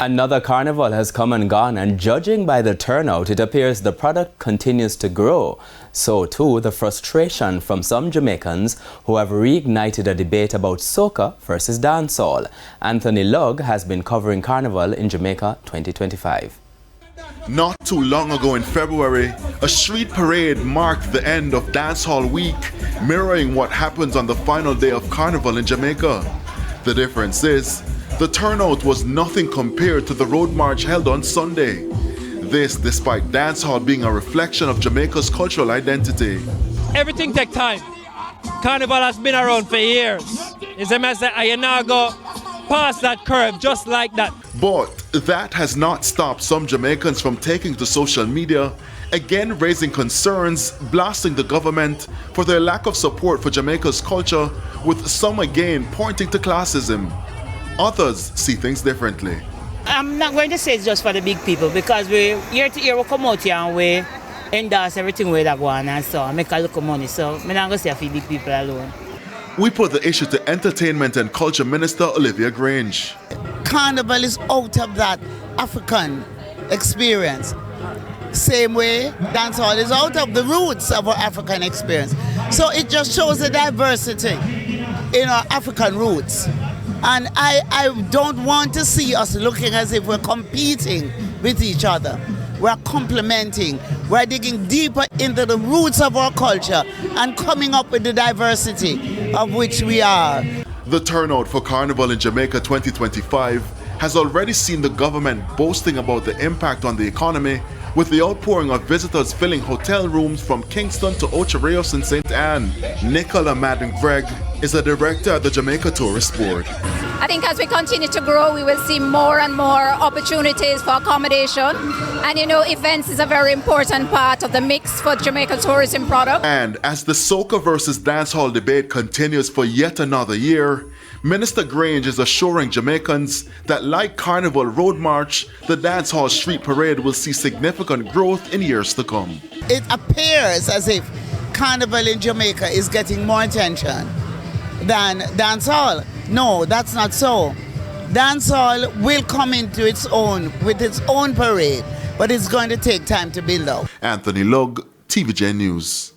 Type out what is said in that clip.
Another carnival has come and gone, and judging by the turnout, it appears the product continues to grow. So too, the frustration from some Jamaicans who have reignited a debate about soca versus dancehall. Anthony Lugg has been covering Carnival in Jamaica 2025. Not too long ago in February, a street parade marked the end of Dancehall Week, mirroring what happens on the final day of Carnival in Jamaica. The difference is, the turnout was nothing compared to the road march held on Sunday. This despite dancehall being a reflection of Jamaica's cultural identity. Everything takes time. Carnival has been around for years. It's a mess that I now go past that curve just like that. But that has not stopped some Jamaicans from taking to social media, again raising concerns, blasting the government for their lack of support for Jamaica's culture, with some again pointing to classism. Others see things differently. I'm not going to say it's just for the big people, because we year to year we come out here and we endorse everything we that go on and so make a look of money. So I'm not going to say for big people alone. We put the issue to Entertainment and Culture Minister Olivia Grange. Carnival is out of that African experience. Same way, dancehall is out of the roots of our African experience. So it just shows the diversity in our African roots. And I don't want to see us looking as if we're competing with each other. We're complementing, we're digging deeper into the roots of our culture and coming up with the diversity of which we are. The turnout for Carnival in Jamaica 2025 has already seen the government boasting about the impact on the economy, with the outpouring of visitors filling hotel rooms from Kingston to Ocho Rios and St. Anne. Nicola Madden-Gregg is a director at the Jamaica Tourist Board. I think as we continue to grow, we will see more and more opportunities for accommodation. And events is a very important part of the mix for Jamaica tourism product. And as the soca versus dancehall debate continues for yet another year, Minister Grange is assuring Jamaicans that like Carnival Road March, the dancehall street parade will see significant growth in years to come. It appears as if Carnival in Jamaica is getting more attention than dancehall. No, that's not so. Dancehall will come into its own with its own parade, but it's going to take time to build out. Anthony Lugg, TVJ News.